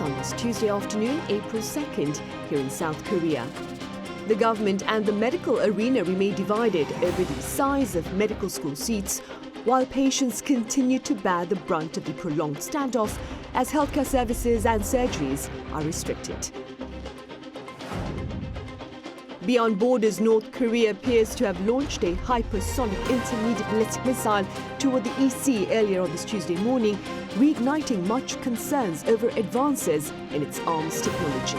on this Tuesday afternoon, April 2nd, here in South Korea. The government and the medical arena remain divided over the size of medical school seats, while patients continue to bear the brunt of the prolonged standoff as healthcare services and surgeries are restricted. Beyond borders, North Korea appears to have launched a hypersonic intermediate ballistic missile toward the EC earlier on this Tuesday morning, reigniting much concerns over advances in its arms technology.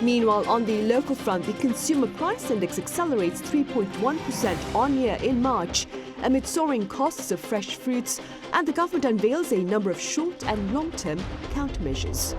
Meanwhile, on the local front, the consumer price index accelerates 3.1% on-year in March amid soaring costs of fresh fruits, and the government unveils a number of short and long-term countermeasures.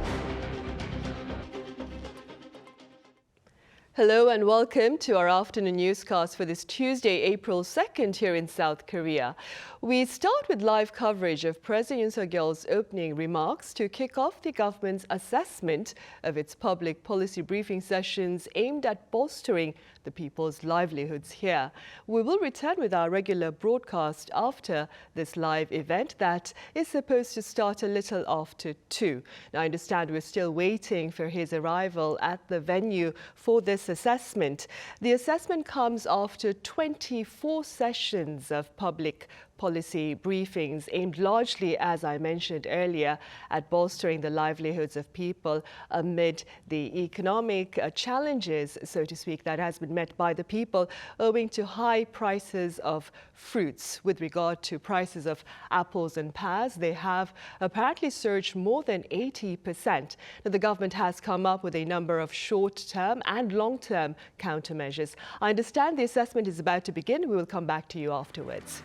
Hello and welcome to our afternoon newscast for this Tuesday, April 2nd here in South Korea. We start with live coverage of President Yoon's opening remarks to kick off the government's assessment of its public policy briefing sessions aimed at bolstering the people's livelihoods here. We will return with our regular broadcast after this live event that is supposed to start a little after 2. Now, I understand we're still waiting for his arrival at the venue for this assessment. The assessment comes after 24 sessions of public policy briefings aimed largely, as I mentioned earlier, at bolstering the livelihoods of people amid the economic challenges, so to speak, that has been met by the people owing to high prices of fruits. With regard to prices of apples and pears, they have apparently surged more than 80%. Now, the government has come up with a number of short-term and long-term countermeasures. I understand the assessment is about to begin. We will come back to you afterwards.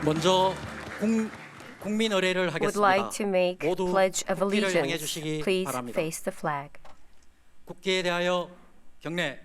Would like to make pledge of allegiance. Please face the flag. 국기에 대하여 경례.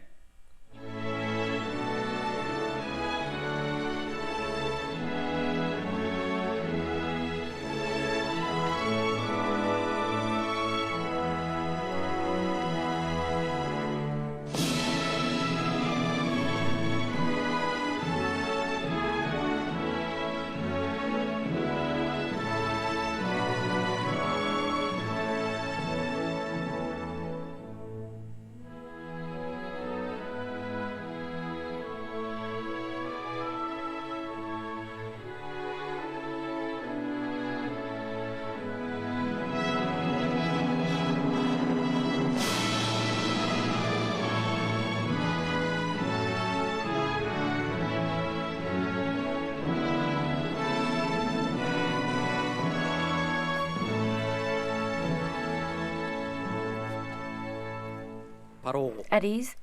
At ease,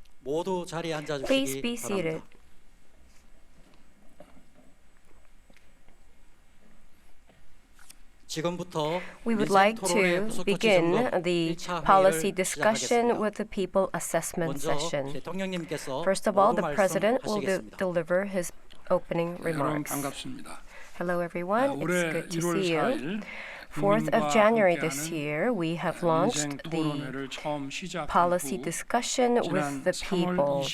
please be seated. We would like to begin the policy discussion with the people assessment session. First of all, the President will deliver his opening remarks. Hello, everyone. It's good to see you. 4th of January this year, we have launched the policy discussion with the people.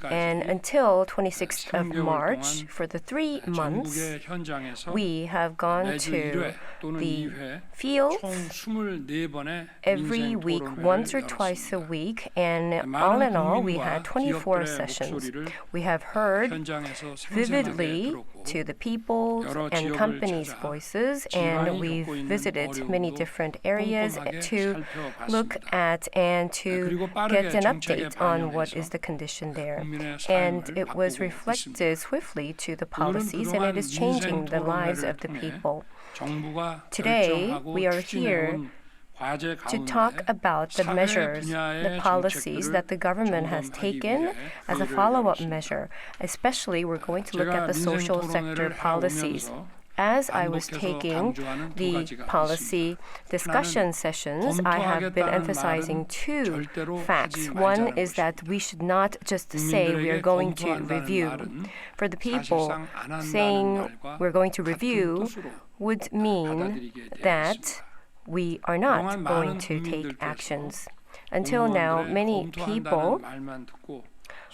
And until 26th of March, for the 3 months, we have gone to the field every week, once or twice a week. And all in all, we had 24 sessions. We have heard vividly to the people's and companies' voices, and we've visited many different areas to look at and to get an update on what is the condition there. And it was reflected swiftly to the policies, and it is changing the lives of the people. Today, we are here to talk about the measures, the policies that the government has taken as a follow-up measure. Especially, we're going to look at the social sector policies. As I was taking the policy discussion sessions, I have been emphasizing 2 facts. One is that we should not just say we are going to review. For the people, saying we're going to review would mean that we are not going to take actions. Until now, many people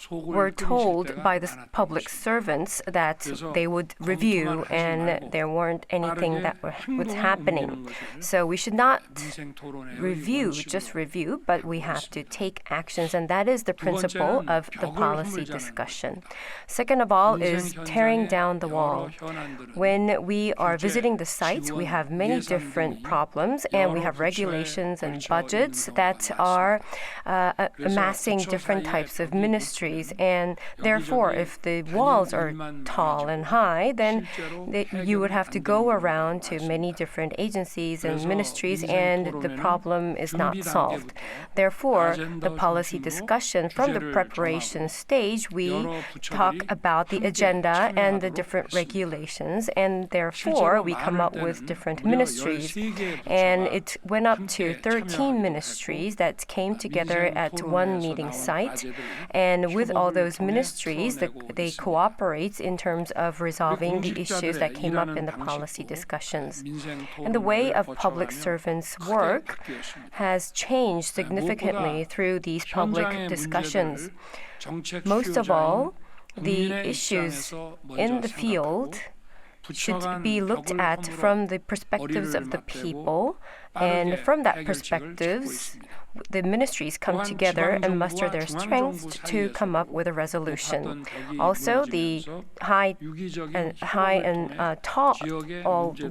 were told by the public servants that they would review and there weren't anything that was happening. So we should not just review, but we have to take actions, and that is the principle of the policy discussion. Second of all is tearing down the wall. When we are visiting the sites, we have many different problems, and we have regulations and budgets that are amassing different types of ministries. And therefore, if the walls are tall and high, then you would have to go around to many different agencies and ministries, and the problem is not solved. Therefore, the policy discussion from the preparation stage, we talk about the agenda and the different regulations, and therefore we come up with different ministries. And it went up to 13 ministries that came together at one meeting site. And with all those ministries, they cooperate in terms of resolving the issues that came up in the policy discussions. And the way of public servants' work has changed significantly through these public discussions. Most of all, the issues in the field should be looked at from the perspectives of the people, and from that perspective, the ministries come together and muster their strength to come up with a resolution. Also, the high and tall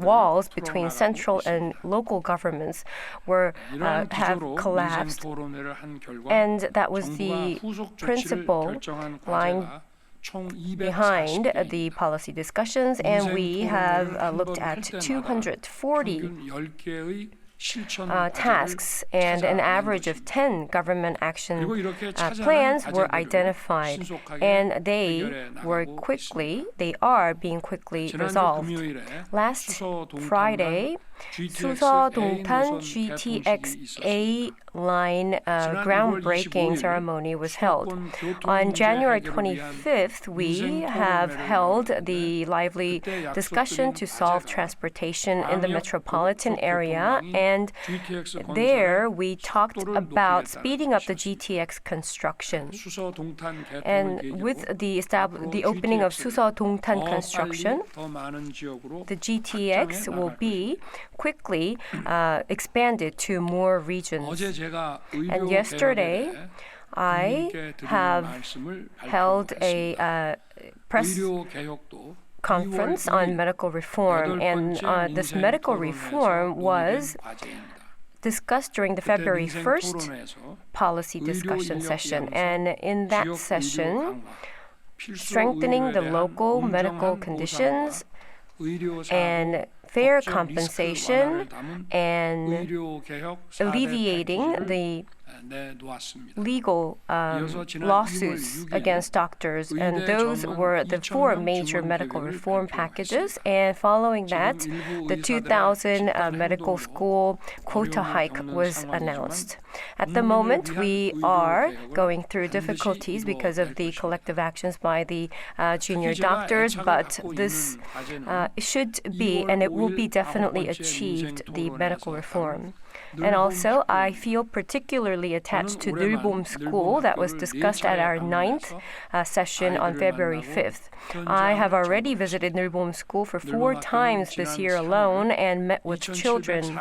walls between central and local governments have collapsed, and that was the principle lying behind the policy discussions, and we have looked at 240 tasks, and an average of 10 government action plans were identified, and they are being quickly resolved. Last Friday, 수서동탄 GTX-A line groundbreaking ceremony was held. On January 25th, we have held the lively discussion to solve transportation in the metropolitan area, and there we talked about speeding up the GTX construction. And with the opening of 수서동탄 construction, the GTX will be quickly expanded to more regions. And yesterday, I have held a press conference on medical reform, and this medical reform was discussed during the February 1st policy discussion session. And in that session, strengthening the local medical conditions and fair compensation and alleviating the legal lawsuits against doctors, and those were the 4 major medical reform packages. And following that, the 2000 medical school quota hike was announced. At the moment, we are going through difficulties because of the collective actions by the junior doctors, but this should be, and it will be definitely achieved, the medical reform. And also, I feel particularly attached to Nulbom School that was discussed at our 9th session on February 5th. I have already visited Nulbom School for 4 times this year alone and met with children.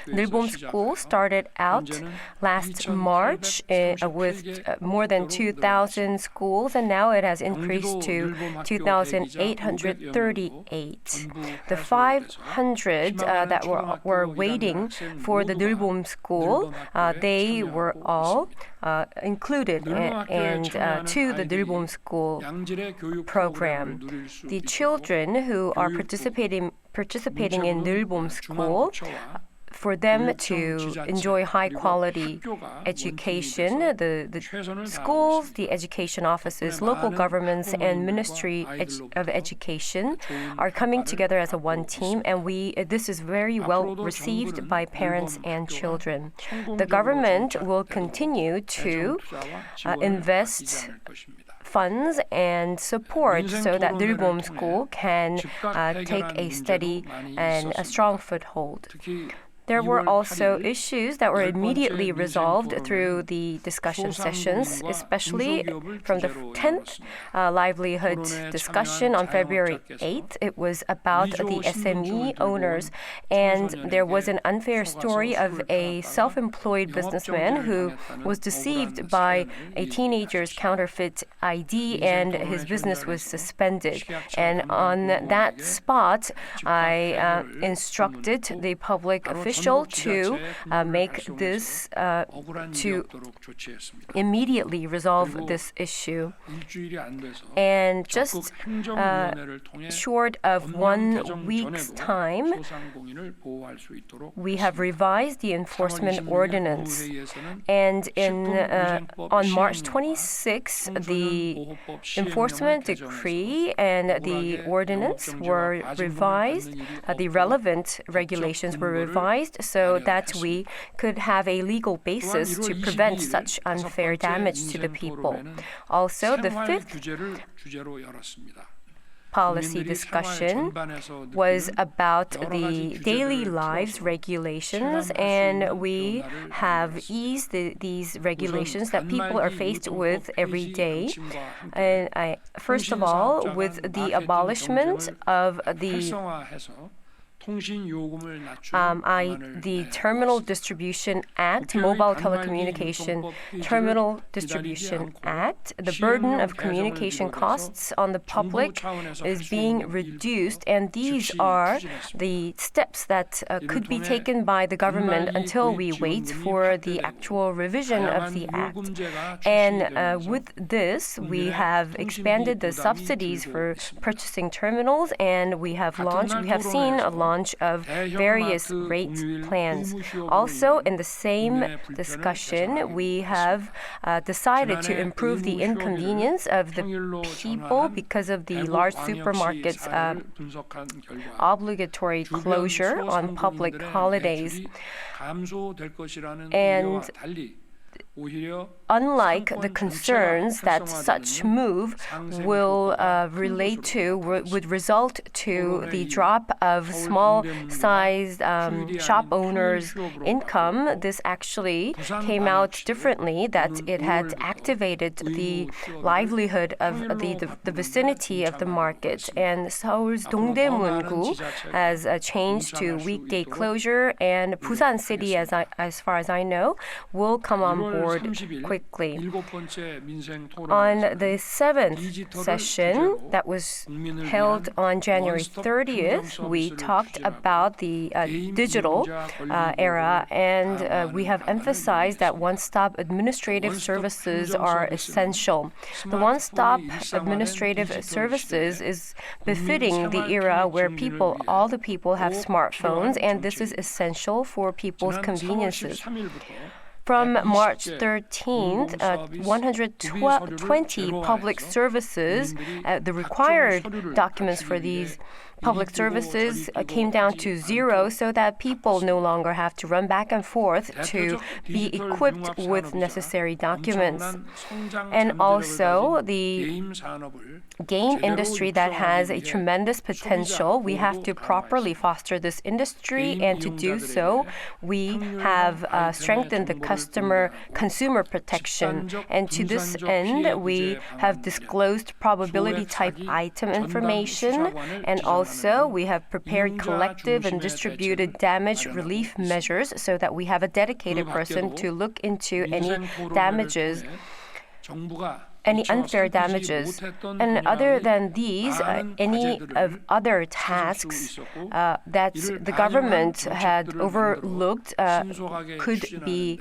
Nulbom School started out last March with more than 2,000 schools, and now it has increased to 2,838. The 500 that were waiting for the Nulbom School, they were all included and to the Nulbom School program. The children who are participating in Nulbom School, for them to enjoy high-quality education, the schools, the education offices, local governments, and Ministry of Education are coming together as a one team, and this is very well received by parents and children. The government will continue to invest funds and support so that Nulbom School can take a steady and a strong foothold. There were also issues that were immediately resolved through the discussion sessions, especially from the 10th livelihood discussion on February 8th. It was about the SME owners, and there was an unfair story of a self-employed businessman who was deceived by a teenager's counterfeit ID, and his business was suspended. And on that spot, I instructed the public official to make this, to immediately resolve this issue. And just short of 1 week's time, we have revised the enforcement ordinance. And on March 26, the enforcement decree and the ordinance were revised. The relevant regulations were revised so that we could have a legal basis to prevent such unfair damage to the people. Also, the fifth policy discussion was about the daily lives regulations, and we have eased these regulations that people are faced with every day. And first of all, with the abolishment of the Terminal Distribution Act, Mobile Telecommunication Terminal Distribution Act, the burden of communication costs on the public is being reduced, and these are the steps that could be taken by the government until we wait for the actual revision of the act. And with this, we have expanded the subsidies for purchasing terminals, and we have seen a launch of various rate plans. Also, in the same discussion, we have decided to improve the inconvenience of the people because of the large supermarkets' obligatory closure on public holidays. And unlike the concerns that such move will would result to the drop of small-sized shop owners' income, this actually came out differently, that it had activated the livelihood of the vicinity of the market. And Seoul's Dongdaemun-gu has changed to weekday closure, and Busan City, as far as I know, will come on board quickly. On the 7th session that was held on January 30th, we talked about the digital era, and we have emphasized that one-stop administrative services are essential. The one-stop administrative services is befitting the era where all the people have smartphones, and this is essential for people's conveniences. From March 13th, 120 public services, the required documents for these public services came down to 0, so that people no longer have to run back and forth to be equipped with necessary documents. And also, the game industry that has a tremendous potential, we have to properly foster this industry, and to do so, we have strengthened the consumer protection. And to this end, we have disclosed probability type item information, and also we have prepared collective and distributed damage relief measures so that we have a dedicated person to look into any damages, any unfair damages. And other than these, any of other tasks that the government had overlooked could be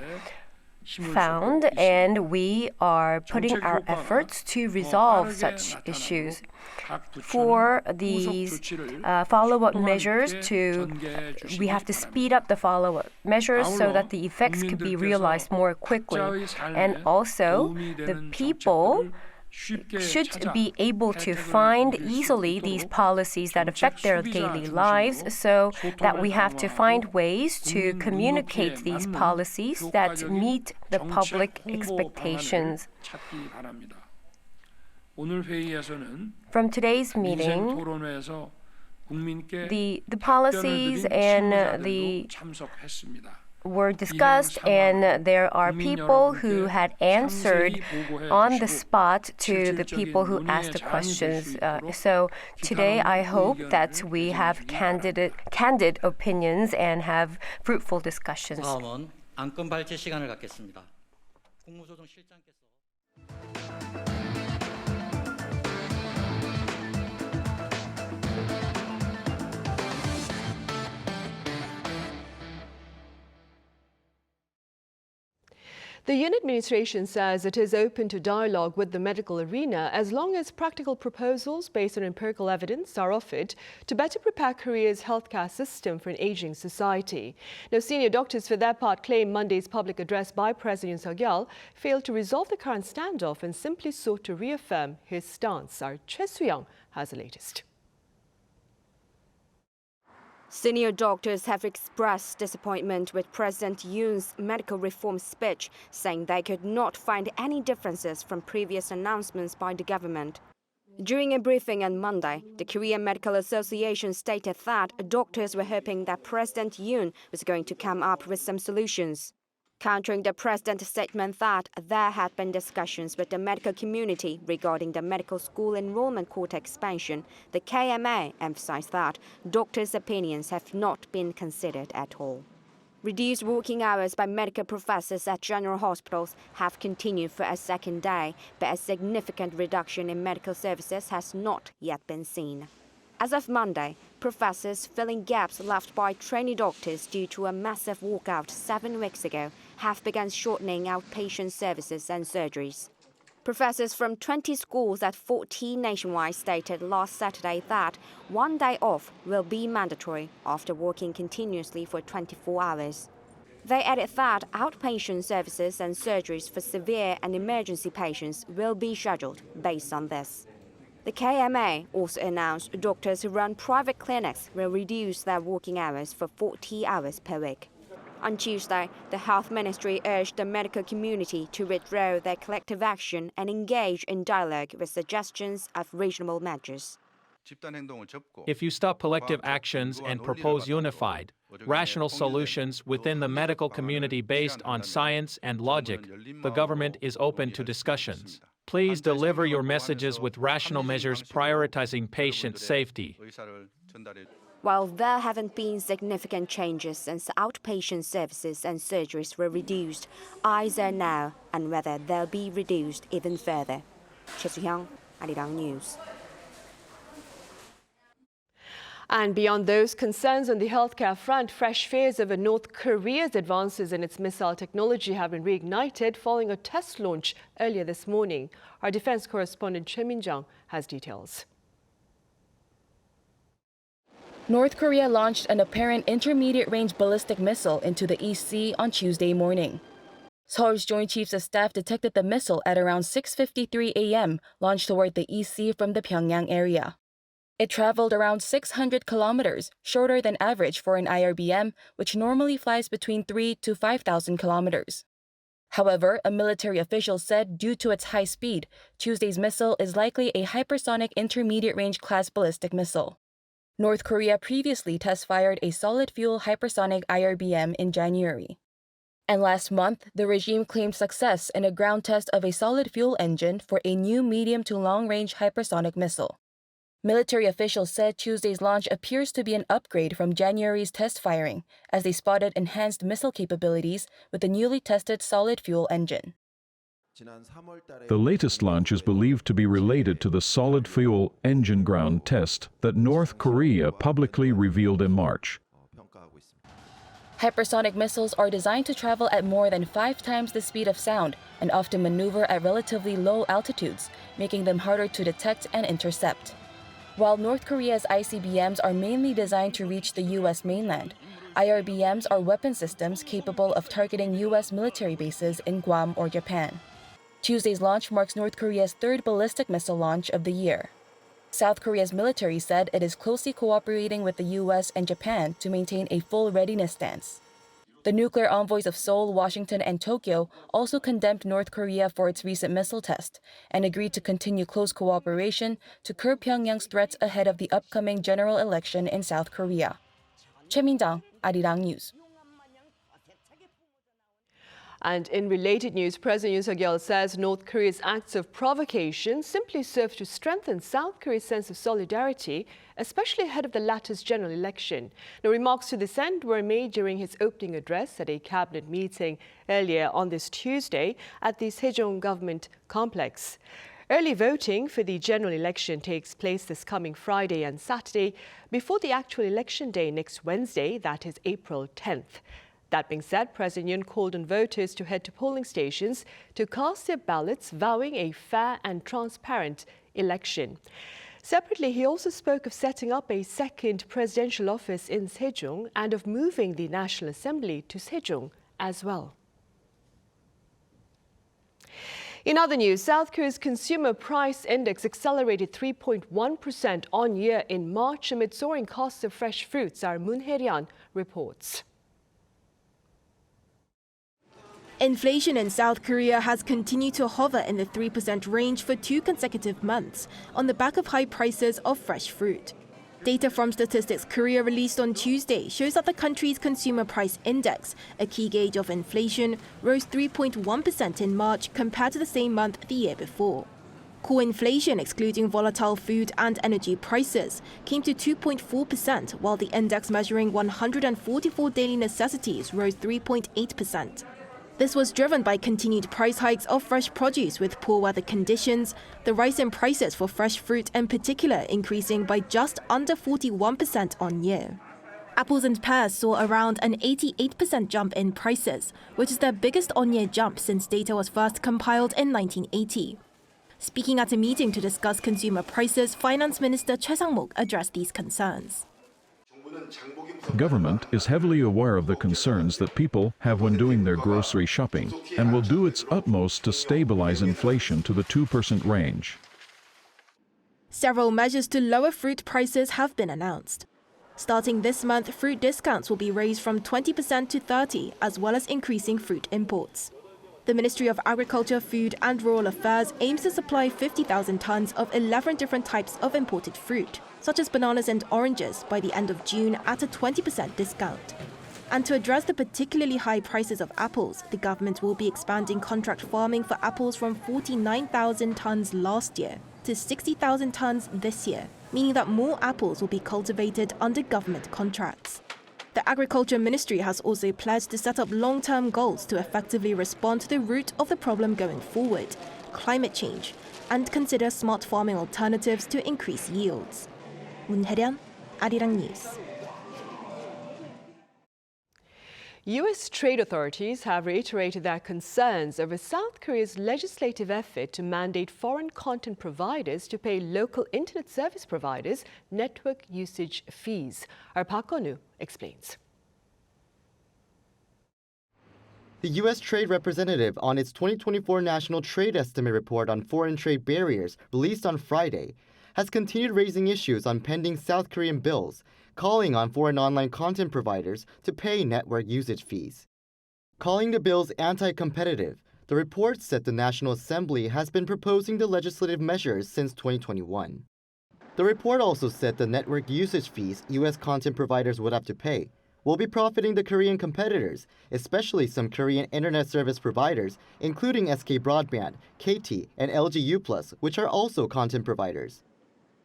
found, and we are putting our efforts to resolve such issues. For these follow-up measures, we have to speed up the follow-up measures so that the effects could be realized more quickly. And also, the people should be able to find easily these policies that affect their daily lives, so that we have to find ways to communicate these policies that meet the public expectations. From today's meeting, The policies and were discussed, and there are people who had answered on the spot to the people who asked the questions. So today I hope that we have candid opinions and have fruitful discussions. 다음은 안건 발제 시간을 갖겠습니다. 국무조정실장께서 The Yoon administration says it is open to dialogue with the medical arena as long as practical proposals based on empirical evidence are offered to better prepare Korea's healthcare system for an aging society. Now, senior doctors for their part claim Monday's public address by President Yoon failed to resolve the current standoff and simply sought to reaffirm his stance. Our Choi Soo-young has the latest. Senior doctors have expressed disappointment with President Yoon's medical reform speech, saying they could not find any differences from previous announcements by the government. During a briefing on Monday, the Korean Medical Association stated that doctors were hoping that President Yoon was going to come up with some solutions. Countering the president's statement that there had been discussions with the medical community regarding the medical school enrollment quota expansion, the KMA emphasized that doctors' opinions have not been considered at all. Reduced working hours by medical professors at general hospitals have continued for a second day, but a significant reduction in medical services has not yet been seen. As of Monday, professors filling gaps left by trainee doctors due to a massive walkout 7 weeks ago have begun shortening outpatient services and surgeries. Professors from 20 schools at 14 nationwide stated last Saturday that 1 day off will be mandatory after working continuously for 24 hours. They added that outpatient services and surgeries for severe and emergency patients will be scheduled based on this. The KMA also announced doctors who run private clinics will reduce their working hours for 40 hours per week. On Tuesday, the Health Ministry urged the medical community to withdraw their collective action and engage in dialogue with suggestions of reasonable measures. If you stop collective actions and propose unified, rational solutions within the medical community based on science and logic, the government is open to discussions. Please deliver your messages with rational measures prioritizing patient safety. While there haven't been significant changes since outpatient services and surgeries were reduced, eyes are now on whether they'll be reduced even further. Choi Soo-young, Arirang News. And beyond those concerns on the healthcare front, fresh fears over North Korea's advances in its missile technology have been reignited following a test launch earlier this morning. Our defense correspondent Choi Min-jung has details. North Korea launched an apparent intermediate-range ballistic missile into the East Sea on Tuesday morning. Seoul's Joint Chiefs of Staff detected the missile at around 6:53 a.m., launched toward the East Sea from the Pyongyang area. It traveled around 600 kilometers, shorter than average for an IRBM, which normally flies between 3,000 to 5,000 kilometers. However, a military official said due to its high speed, Tuesday's missile is likely a hypersonic intermediate-range class ballistic missile. North Korea previously test-fired a solid-fuel hypersonic IRBM in January. And last month, the regime claimed success in a ground test of a solid-fuel engine for a new medium to long-range hypersonic missile. Military officials said Tuesday's launch appears to be an upgrade from January's test firing, as they spotted enhanced missile capabilities with the newly tested solid-fuel engine. The latest launch is believed to be related to the solid-fuel engine ground test that North Korea publicly revealed in March. Hypersonic missiles are designed to travel at more than 5 times the speed of sound and often maneuver at relatively low altitudes, making them harder to detect and intercept. While North Korea's ICBMs are mainly designed to reach the U.S. mainland, IRBMs are weapon systems capable of targeting U.S. military bases in Guam or Japan. Tuesday's launch marks North Korea's 3rd ballistic missile launch of the year. South Korea's military said it is closely cooperating with the U.S. and Japan to maintain a full readiness stance. The nuclear envoys of Seoul, Washington, and Tokyo also condemned North Korea for its recent missile test and agreed to continue close cooperation to curb Pyongyang's threats ahead of the upcoming general election in South Korea. Choi Min-jang, Arirang News. And in related news, President Yoon Suk-yeol says North Korea's acts of provocation simply serve to strengthen South Korea's sense of solidarity, especially ahead of the latter's general election. The remarks to this end were made during his opening address at a cabinet meeting earlier on this Tuesday at the Sejong government complex. Early voting for the general election takes place this coming Friday and Saturday before the actual election day next Wednesday, that is April 10th. That being said, President Yoon called on voters to head to polling stations to cast their ballots, vowing a fair and transparent election. Separately, he also spoke of setting up a second presidential office in Sejong and of moving the National Assembly to Sejong as well. In other news, South Korea's consumer price index accelerated 3.1% on year in March amid soaring costs of fresh fruits, our Moon Hae-ryan reports. Inflation in South Korea has continued to hover in the 3% range for 2 consecutive months on the back of high prices of fresh fruit. Data from Statistics Korea released on Tuesday shows that the country's consumer price index, a key gauge of inflation, rose 3.1% in March compared to the same month the year before. Core inflation, excluding volatile food and energy prices, came to 2.4%, while the index measuring 144 daily necessities rose 3.8%. This was driven by continued price hikes of fresh produce with poor weather conditions, the rise in prices for fresh fruit in particular increasing by just under 41% on year. Apples and pears saw around an 88% jump in prices, which is their biggest on-year jump since data was first compiled in 1980. Speaking at a meeting to discuss consumer prices, Finance Minister Choi Sang-mok addressed these concerns. Government is heavily aware of the concerns that people have when doing their grocery shopping and will do its utmost to stabilize inflation to the 2% range. Several measures to lower fruit prices have been announced. Starting this month, fruit discounts will be raised from 20% to 30%, as well as increasing fruit imports. The Ministry of Agriculture, Food and Rural Affairs aims to supply 50,000 tons of 11 different types of imported fruit, such as bananas and oranges, by the end of June at a 20% discount. And to address the particularly high prices of apples, the government will be expanding contract farming for apples from 49,000 tons last year to 60,000 tons this year, meaning that more apples will be cultivated under government contracts. The Agriculture Ministry has also pledged to set up long-term goals to effectively respond to the root of the problem going forward, climate change, and consider smart farming alternatives to increase yields. Moon Hae-ryan, Arirang News. U.S. trade authorities have reiterated their concerns over South Korea's legislative effort to mandate foreign content providers to pay local internet service providers network usage fees. Our Park Ko-nu explains. The U.S. Trade Representative on its 2024 National Trade Estimate Report on Foreign Trade Barriers, released on Friday, has continued raising issues on pending South Korean bills, calling on foreign online content providers to pay network usage fees. Calling the bills anti-competitive, the report said the National Assembly has been proposing the legislative measures since 2021. The report also said the network usage fees U.S. content providers would have to pay will be profiting the Korean competitors, especially some Korean internet service providers, including SK Broadband, KT, and LG U+, which are also content providers.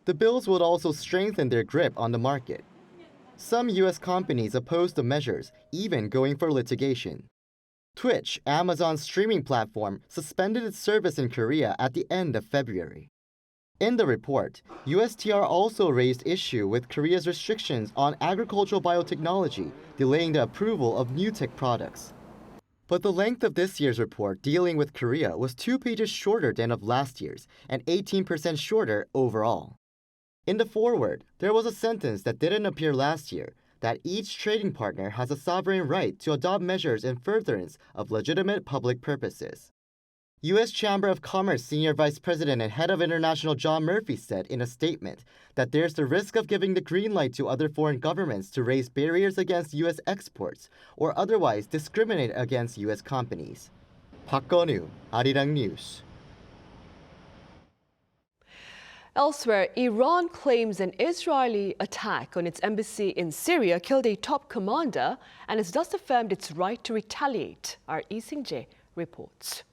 The bills would also strengthen their grip on the market. Some U.S. companies opposed the measures, even going for litigation. Twitch, Amazon's streaming platform, suspended its service in Korea at the end of February. In the report, USTR also raised issue with Korea's restrictions on agricultural biotechnology, delaying the approval of new tech products. But the length of this year's report dealing with Korea was 2 pages shorter than of last year's and 18% shorter overall. In the foreword, there was a sentence that didn't appear last year, that each trading partner has a sovereign right to adopt measures in furtherance of legitimate public purposes. U.S. Chamber of Commerce Senior Vice President and Head of International John Murphy said in a statement that there's the risk of giving the green light to other foreign governments to raise barriers against U.S. exports or otherwise discriminate against U.S. companies. Park Gon-woo, Arirang News. Elsewhere, Iran claims an Israeli attack on its embassy in Syria killed a top commander and has thus affirmed its right to retaliate. Our Lee Sing-jae reports.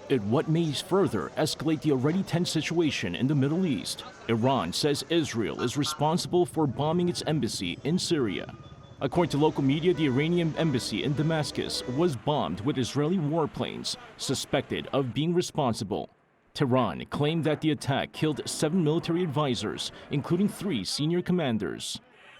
In what may further escalate the already tense situation in the Middle East, Iran says Israel is responsible for bombing its embassy in Syria. According to local media, the Iranian embassy in Damascus was bombed with Israeli warplanes suspected of being responsible. Tehran claimed that the attack killed 7 military advisors, including 3 senior commanders.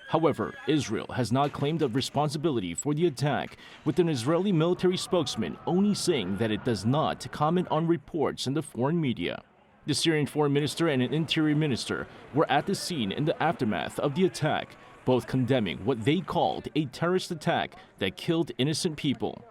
However, Israel has not claimed the responsibility for the attack, with an Israeli military spokesman only saying that it does not comment on reports in the foreign media. The Syrian foreign minister and an interior minister were at the scene in the aftermath of the attack, both condemning what they called a terrorist attack that killed innocent people.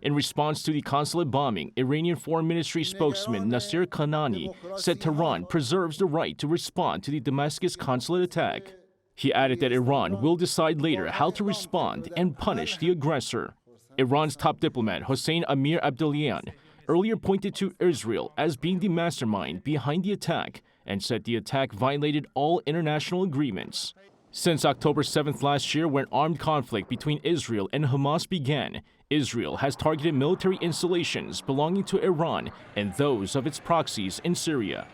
In response to the consulate bombing, Iranian Foreign Ministry spokesman Nasser Kanani said Tehran preserves the right to respond to the Damascus consulate attack. He added that Iran will decide later how to respond and punish the aggressor. Iran's top diplomat Hossein Amir Abdollahian earlier pointed to Israel as being the mastermind behind the attack and said the attack violated all international agreements. Since October 7th last year, when armed conflict between Israel and Hamas began, Israel has targeted military installations belonging to Iran and those of its proxies in Syria.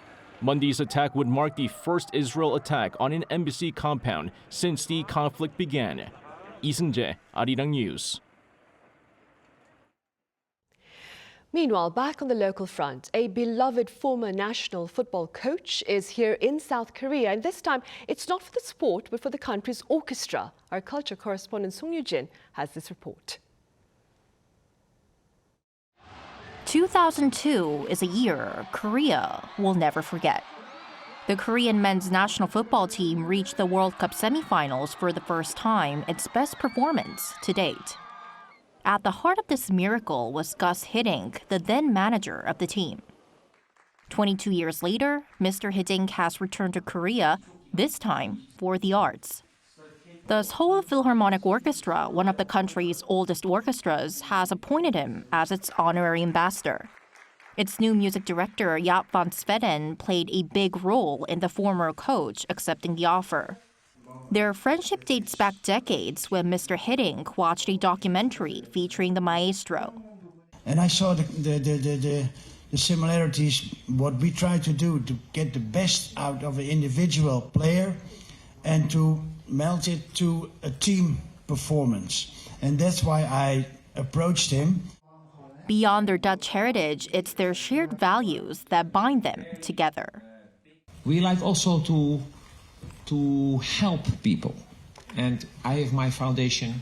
Monday's attack would mark the first Israel attack on an embassy compound since the conflict began. Lee Sing-jae, Arirang News. Meanwhile, back on the local front, a beloved former national football coach is here in South Korea. And this time, it's not for the sport, but for the country's orchestra. Our culture correspondent Song Yoo-jin has this report. 2002 is a year Korea will never forget. The Korean men's national football team reached the World Cup semifinals for the first time, its best performance to date. At the heart of this miracle was Guus Hiddink, the then manager of the team. 22 years later, Mr. Hiddink has returned to Korea, this time for the arts. The Seoul Philharmonic Orchestra, one of the country's oldest orchestras, has appointed him as its honorary ambassador. Its new music director, Jaap van Zweden, played a big role in the former coach accepting the offer. Their friendship dates back decades when Mr. Hiddink watched a documentary featuring the maestro. And I saw the similarities, what we try to do to get the best out of an individual player and to melt it to a team performance. And that's why I approached him. Beyond their Dutch heritage, it's their shared values that bind them together. We like also to help people. And I have my foundation.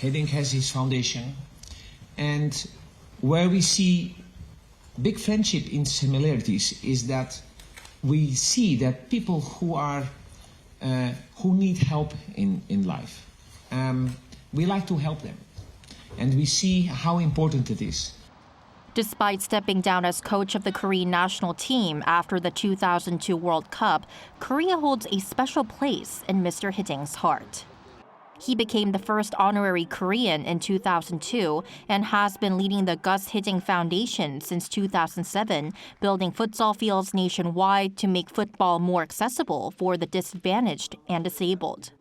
Hiddink has his foundation. And where we see big friendship in similarities is that we see that people who need help in life, we like to help them. And we see how important it is. Despite stepping down as coach of the Korean national team after the 2002 World Cup, Korea holds a special place in Mr. Hiddink's heart. He became the first honorary Korean in 2002 and has been leading the Guus Hiddink Foundation since 2007, building futsal fields nationwide to make football more accessible for the disadvantaged and disabled.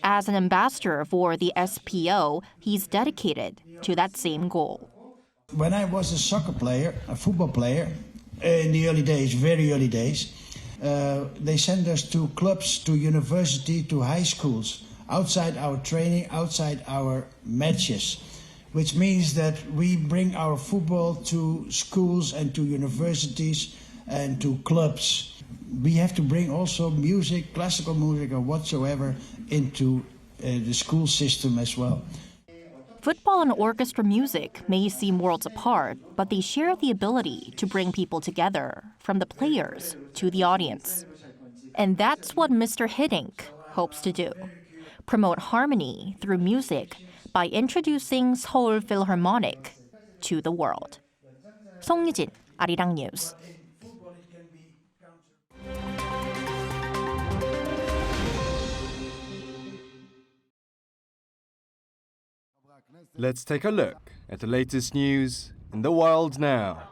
As an ambassador for the SPO, he's dedicated to that same goal. When I was a soccer player, a football player, in the early days, very early days, they sent us to clubs, to university, to high schools, outside our training, outside our matches, which means that we bring our football to schools and to universities and to clubs. We have to bring also music, classical music or whatsoever, into the school system as well. Football and orchestra music may seem worlds apart, but they share the ability to bring people together, from the players to the audience. And that's what Mr. Hiddink hopes to do. Promote harmony through music by introducing Seoul Philharmonic to the world. 송유진, Arirang News. Let's take a look at the latest news in the world now.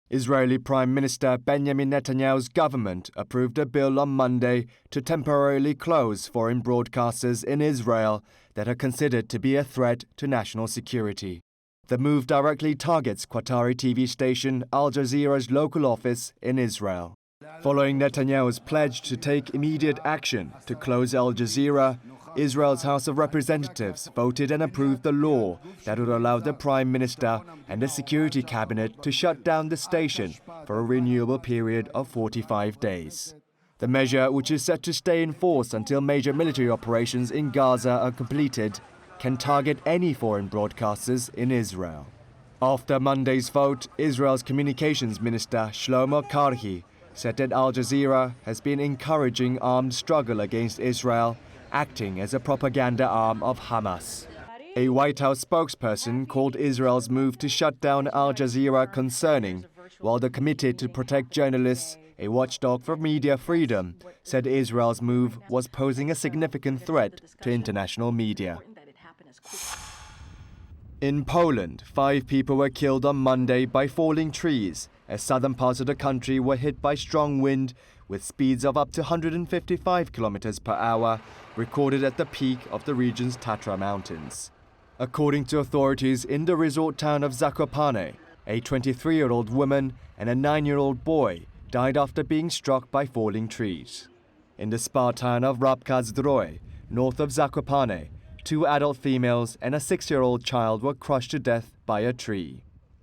Israeli Prime Minister Benjamin Netanyahu's government approved a bill on Monday to temporarily close foreign broadcasters in Israel that are considered to be a threat to national security. The move directly targets Qatari TV station Al Jazeera's local office in Israel. Following Netanyahu's pledge to take immediate action to close Al Jazeera, Israel's House of Representatives voted and approved the law that would allow the Prime Minister and the Security Cabinet to shut down the station for a renewable period of 45 days. The measure, which is set to stay in force until major military operations in Gaza are completed, can target any foreign broadcasters in Israel. After Monday's vote, Israel's Communications Minister Shlomo Karhi said that Al Jazeera has been encouraging armed struggle against Israel, acting as a propaganda arm of Hamas. A White House spokesperson called Israel's move to shut down Al Jazeera concerning, while the Committee to Protect Journalists, a watchdog for media freedom, said Israel's move was posing a significant threat to international media. In Poland, 5 people were killed on Monday by falling trees as southern parts of the country were hit by strong wind with speeds of up to 155 kilometers per hour recorded at the peak of the region's Tatra Mountains. According to authorities in the resort town of Zakopane, a 23-year-old woman and a 9-year-old boy died after being struck by falling trees. In the spa town of Rabka-Zdroy, north of Zakopane, 2 adult females and a 6-year-old child were crushed to death by a tree.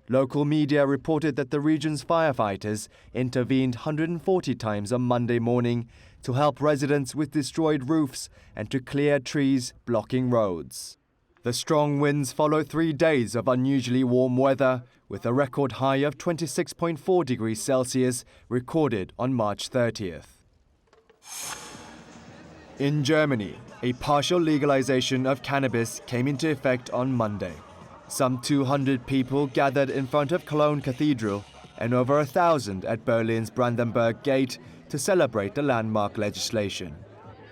Local media reported that the region's firefighters intervened 140 times on Monday morning to help residents with destroyed roofs and to clear trees blocking roads. The strong winds followed 3 days of unusually warm weather, with a record high of 26.4 degrees Celsius recorded on March 30th. In Germany, a partial legalization of cannabis came into effect on Monday. Some 200 people gathered in front of Cologne Cathedral and over 1,000 at Berlin's Brandenburg Gate to celebrate the landmark legislation.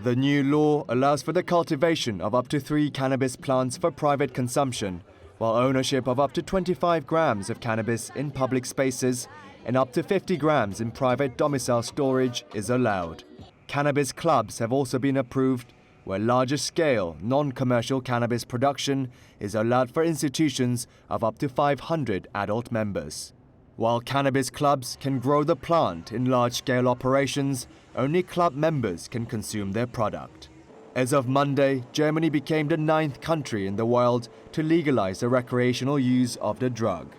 The new law allows for the cultivation of up to 3 cannabis plants for private consumption, while ownership of up to 25 grams of cannabis in public spaces and up to 50 grams in private domicile storage is allowed. Cannabis clubs have also been approved, where larger-scale, non-commercial cannabis production is allowed for institutions of up to 500 adult members. While cannabis clubs can grow the plant in large-scale operations, only club members can consume their product. As of Monday, Germany became the 9th country in the world to legalize the recreational use of the drug.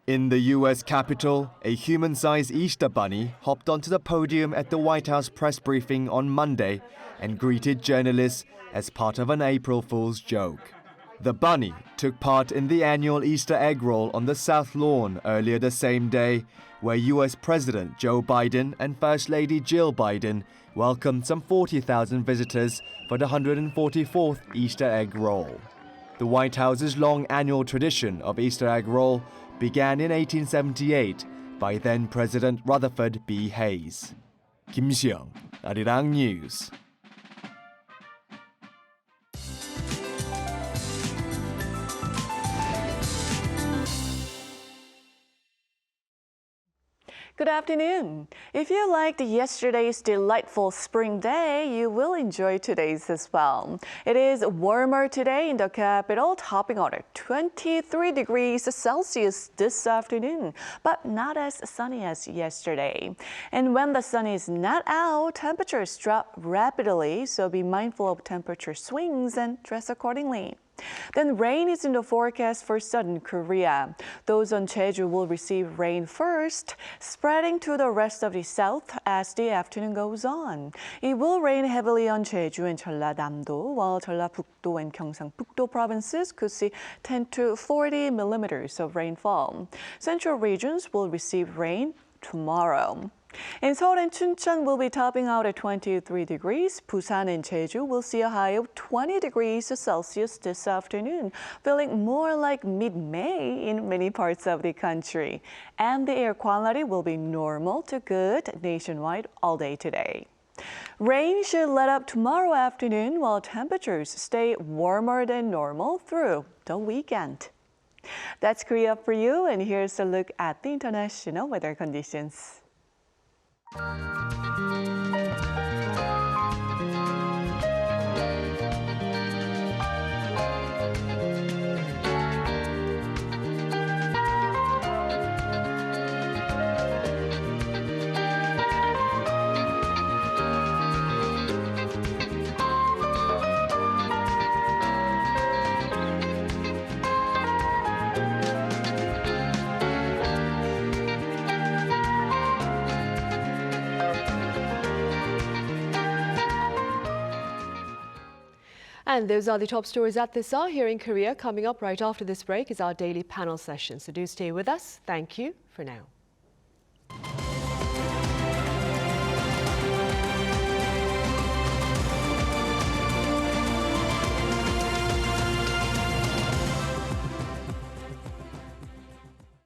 In the U.S. Capitol, a human-sized Easter bunny hopped onto the podium at the White House press briefing on Monday and greeted journalists as part of an April Fool's joke. The bunny took part in the annual Easter egg roll on the South Lawn earlier the same day, where U.S. President Joe Biden and First Lady Jill Biden welcomed some 40,000 visitors for the 144th Easter egg roll. The White House's long annual tradition of Easter egg roll began in 1878 by then-President Rutherford B. Hayes. Kim Seong, Arirang News. Good afternoon. If you liked yesterday's delightful spring day, you will enjoy today's as well. It is warmer today in the capital, topping out at 23 degrees Celsius this afternoon, but not as sunny as yesterday. And when the sun is not out, temperatures drop rapidly, so be mindful of temperature swings and dress accordingly. Then rain is in the forecast for southern Korea. Those on Jeju will receive rain first, spreading to the rest of the south as the afternoon goes on. It will rain heavily on Jeju and Jeollanam-do, while Jeollabuk-do and Gyeongsang-puk-do provinces could see 10 to 40 millimeters of rainfall. Central regions will receive rain tomorrow. In Seoul and Chuncheon, we'll be topping out at 23 degrees. Busan and Jeju will see a high of 20 degrees Celsius this afternoon, feeling more like mid-May in many parts of the country. And the air quality will be normal to good nationwide all day today. Rain should let up tomorrow afternoon while temperatures stay warmer than normal through the weekend. That's Korea for you, and here's a look at the international weather conditions. And those are the top stories at this hour here in Korea. Coming up right after this break is our daily panel session. So do stay with us. Thank you for now.